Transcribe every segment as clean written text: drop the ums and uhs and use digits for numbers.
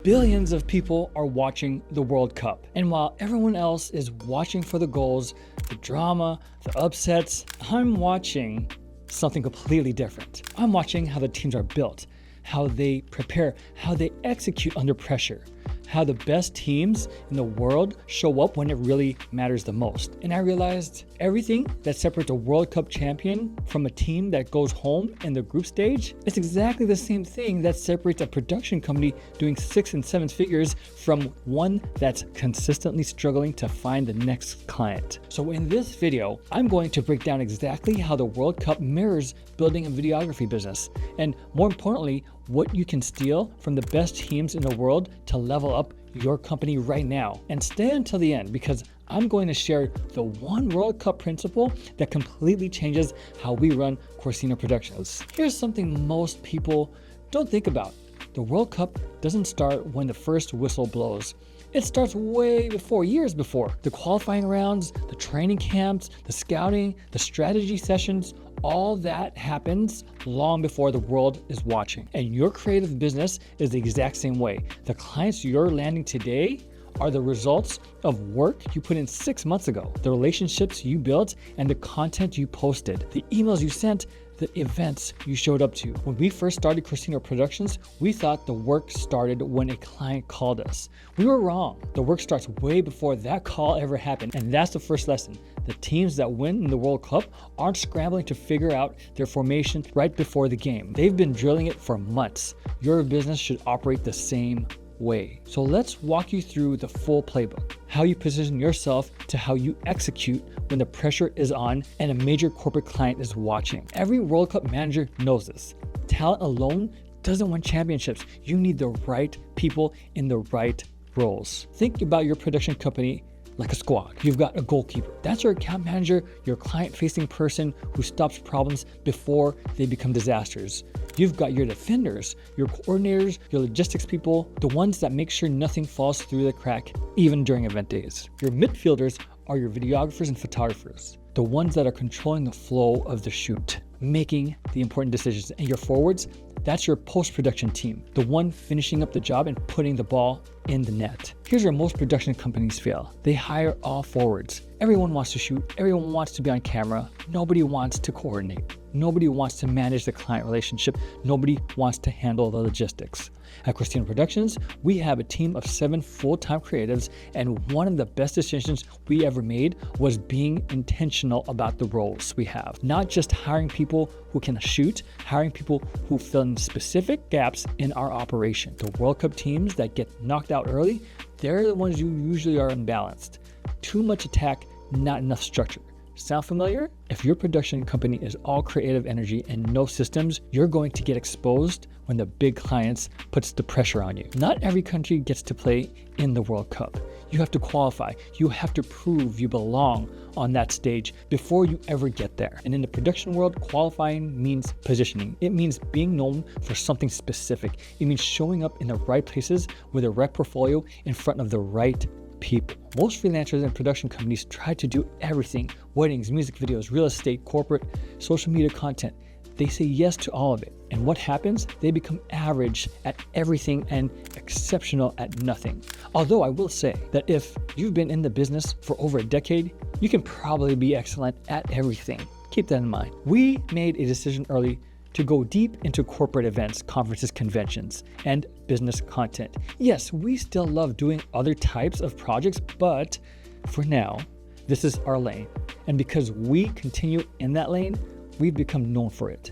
Billions of people are watching the World Cup. And while everyone else is watching for the goals, the drama, the upsets, I'm watching something completely different. I'm watching how the teams are built, how they prepare, how they execute under pressure, how the best teams in the world show up when it really matters the most. And I realized everything that separates a World Cup champion from a team that goes home in the group stage is exactly the same thing that separates a production company doing 6 and 7 figures from one that's consistently struggling to find the next client. So in this video, I'm going to break down exactly how the World Cup mirrors building a videography business, and more importantly, what you can steal from the best teams in the world to level up your company right now. And stay until the end, because I'm going to share the one World Cup principle that completely changes how we run Corsino Productions. Here's something most people don't think about. The World Cup doesn't start when the first whistle blows. It starts way before, years before. The qualifying rounds, the training camps, the scouting, the strategy sessions, all that happens long before the world is watching. And your creative business is the exact same way. The clients you're landing today are the results of work you put in 6 months ago, the relationships you built, and the content you posted, the emails you sent, the events you showed up to. When we first started Corsino Productions, we thought the work started when a client called us. We were wrong. The work starts way before that call ever happened. And that's the first lesson. The teams that win in the World Cup aren't scrambling to figure out their formation right before the game. They've been drilling it for months. Your business should operate the same way. So let's walk you through the full playbook, how you position yourself to how you execute when the pressure is on and a major corporate client is watching. Every World Cup manager knows this. Talent alone doesn't win championships. You need the right people in the right roles. Think about your production company like a squad. You've got a goalkeeper. That's your account manager, your client-facing person who stops problems before they become disasters. You've got your defenders, your coordinators, your logistics people, the ones that make sure nothing falls through the crack, even during event days. Your midfielders are your videographers and photographers, the ones that are controlling the flow of the shoot, making the important decisions. And your forwards, that's your post-production team, the one finishing up the job and putting the ball in the net. Here's where most production companies fail. They hire all forwards. Everyone wants to shoot. Everyone wants to be on camera. Nobody wants to coordinate. Nobody wants to manage the client relationship. Nobody wants to handle the logistics. At Corsino Productions, we have a team of 7 full-time creatives, and one of the best decisions we ever made was being intentional about the roles we have. Not just hiring people who can shoot, hiring people who fill in specific gaps in our operation. The World Cup teams that get knocked out early, they're the ones who usually are unbalanced. Too much attack, not enough structure. Sound familiar? If your production company is all creative energy and no systems, you're going to get exposed when the big clients puts the pressure on you. Not every country gets to play in the World Cup. You have to qualify. You have to prove you belong on that stage before you ever get there. And in the production world, qualifying means positioning. It means being known for something specific. It means showing up in the right places with the right portfolio in front of the right people. Most freelancers and production companies try to do everything: weddings, music videos, real estate, corporate, social media content. They say yes to all of it. And what happens? They become average at everything and exceptional at nothing. Although I will say that if you've been in the business for over a decade, you can probably be excellent at everything. Keep that in mind. We made a decision early to go deep into corporate events, conferences, conventions, and business content. Yes, we still love doing other types of projects, but for now, this is our lane. And because we continue in that lane, we've become known for it.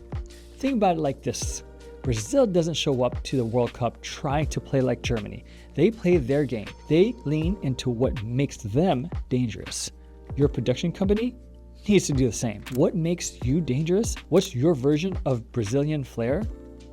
Think about it like this. Brazil doesn't show up to the World Cup trying to play like Germany. They play their game. They lean into what makes them dangerous. Your production company needs to do the same. What makes you dangerous? What's your version of Brazilian flair?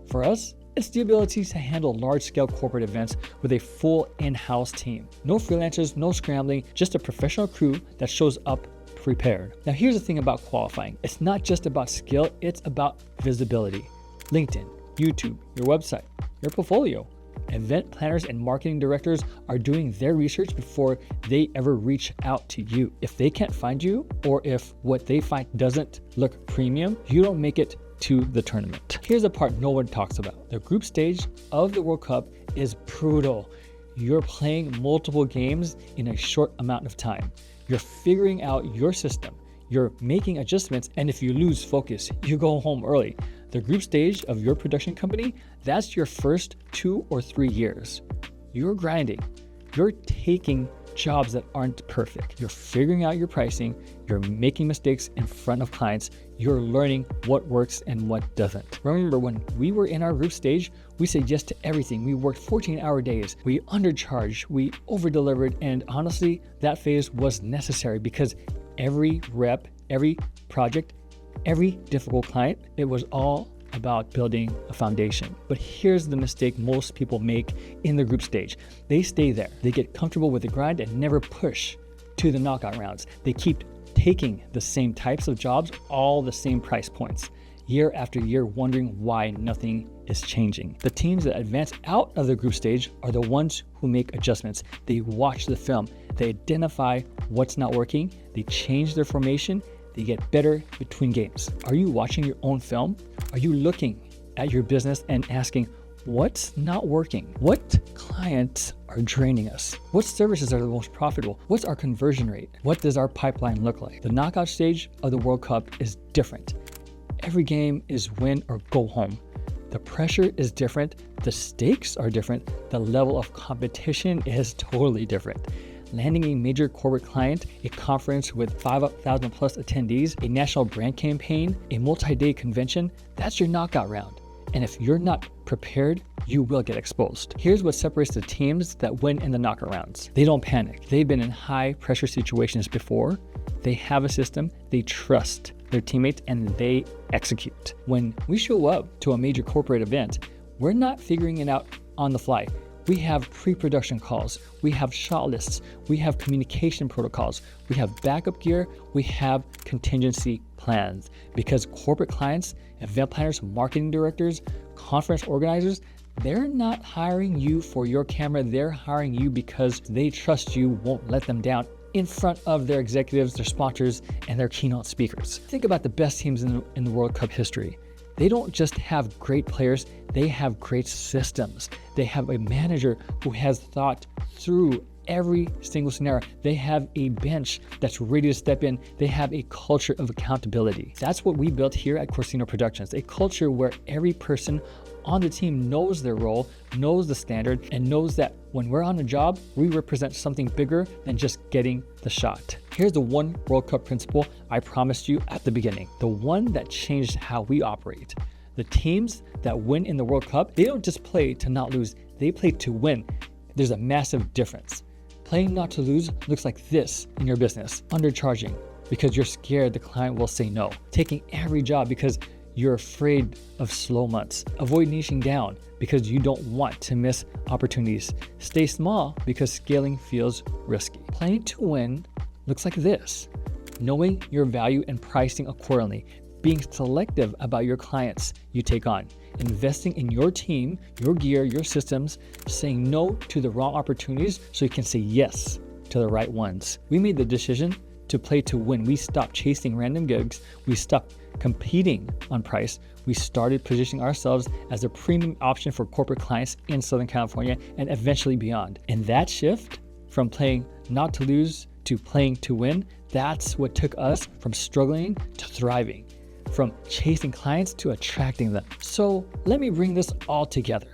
For us, it's the ability to handle large-scale corporate events with a full in-house team. No freelancers, no scrambling, just a professional crew that shows up prepared. Now here's the thing about qualifying. It's not just about skill, it's about visibility. LinkedIn, YouTube, your website, your portfolio. Event planners and marketing directors are doing their research before they ever reach out to you. If they can't find you, or if what they find doesn't look premium, you don't make it to the tournament. Here's the part no one talks about. The group stage of the World Cup is brutal. You're playing multiple games in a short amount of time. You're figuring out your system. You're making adjustments, and if you lose focus, you go home early. The group stage of your production company, that's your first 2 or 3 years. You're grinding. You're taking jobs that aren't perfect. You're figuring out your pricing. You're making mistakes in front of clients. You're learning what works and what doesn't. Remember, when we were in our group stage, we said yes to everything. We worked 14-hour days. We undercharged. We over-delivered. And honestly, that phase was necessary because every rep, every project, every difficult client, it was all about building a foundation. But here's the mistake most people make in the group stage. They stay there. They get comfortable with the grind and never push to the knockout rounds. They keep taking the same types of jobs, all the same price points, year after year, wondering why nothing is changing. The teams that advance out of the group stage are the ones who make adjustments. They watch the film. They identify what's not working. They change their formation. They get better between games. Are you watching your own film? Are you looking at your business and asking, what's not working? What clients are draining us? What services are the most profitable? What's our conversion rate? What does our pipeline look like? The knockout stage of the World Cup is different. Every game is win or go home. The pressure is different. The stakes are different. The level of competition is totally different. Landing a major corporate client, a conference with 5,000 plus attendees, a national brand campaign, a multi-day convention, that's your knockout round. And if you're not prepared, you will get exposed. Here's what separates the teams that win in the knockout rounds. They don't panic. They've been in high pressure situations before. They have a system. They trust their teammates and they execute. When we show up to a major corporate event, we're not figuring it out on the fly. We have pre-production calls, we have shot lists, we have communication protocols, we have backup gear, we have contingency plans. Because corporate clients, event planners, marketing directors, conference organizers, they're not hiring you for your camera, they're hiring you because they trust you won't let them down in front of their executives, their sponsors, and their keynote speakers. Think about the best teams in the World Cup history. They don't just have great players, they have great systems. They have a manager who has thought through every single scenario. They have a bench that's ready to step in. They have a culture of accountability. That's what we built here at Corsino Productions, a culture where every person on the team knows their role, knows the standard, and knows that when we're on a job, we represent something bigger than just getting the shot. Here's the one World Cup principle I promised you at the beginning, the one that changed how we operate. The teams that win in the World Cup, they don't just play to not lose, they play to win. There's a massive difference. Playing not to lose looks like this in your business: undercharging because you're scared the client will say no, taking every job because you're afraid of slow months. Avoid niching down because you don't want to miss opportunities. Stay small because scaling feels risky. Playing to win looks like this: knowing your value and pricing accordingly, being selective about your clients you take on, investing in your team, your gear, your systems, saying no to the wrong opportunities so you can say yes to the right ones. We made the decision to play to win. We stopped chasing random gigs. We stopped competing on price. We started positioning ourselves as a premium option for corporate clients in Southern California and eventually beyond. And that shift from playing not to lose to playing to win, that's what took us from struggling to thriving, from chasing clients to attracting them. So let me bring this all together.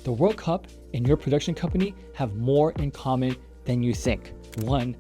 The World Cup and your production company have more in common than you think. 1,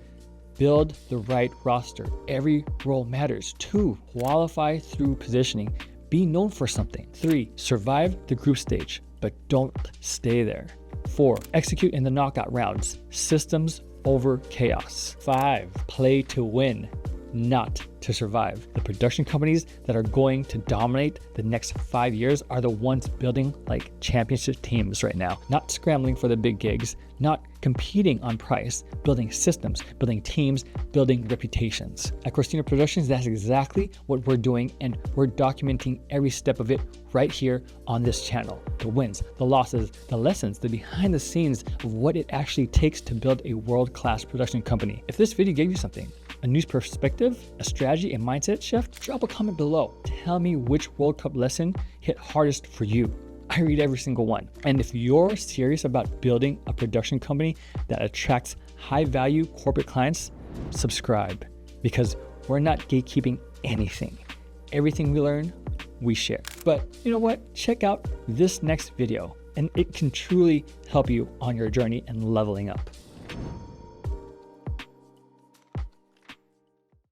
build the right roster. Every role matters. 2, qualify through positioning. Be known for something. 3, survive the group stage, but don't stay there. 4, execute in the knockout rounds. Systems over chaos. 5, play to win, not to survive. The production companies that are going to dominate the next 5 years are the ones building like championship teams right now, not scrambling for the big gigs, not competing on price, building systems, building teams, building reputations. At Corsino Productions, that's exactly what we're doing, and we're documenting every step of it right here on this channel. The wins, the losses, the lessons, the behind the scenes of what it actually takes to build a world-class production company. If this video gave you something, a news perspective, a strategy and mindset shift? Drop a comment below. Tell me which World Cup lesson hit hardest for you. I read every single one. And if you're serious about building a production company that attracts high-value corporate clients, subscribe, because we're not gatekeeping anything. Everything we learn, we share. But you know what? Check out this next video, and it can truly help you on your journey and leveling up.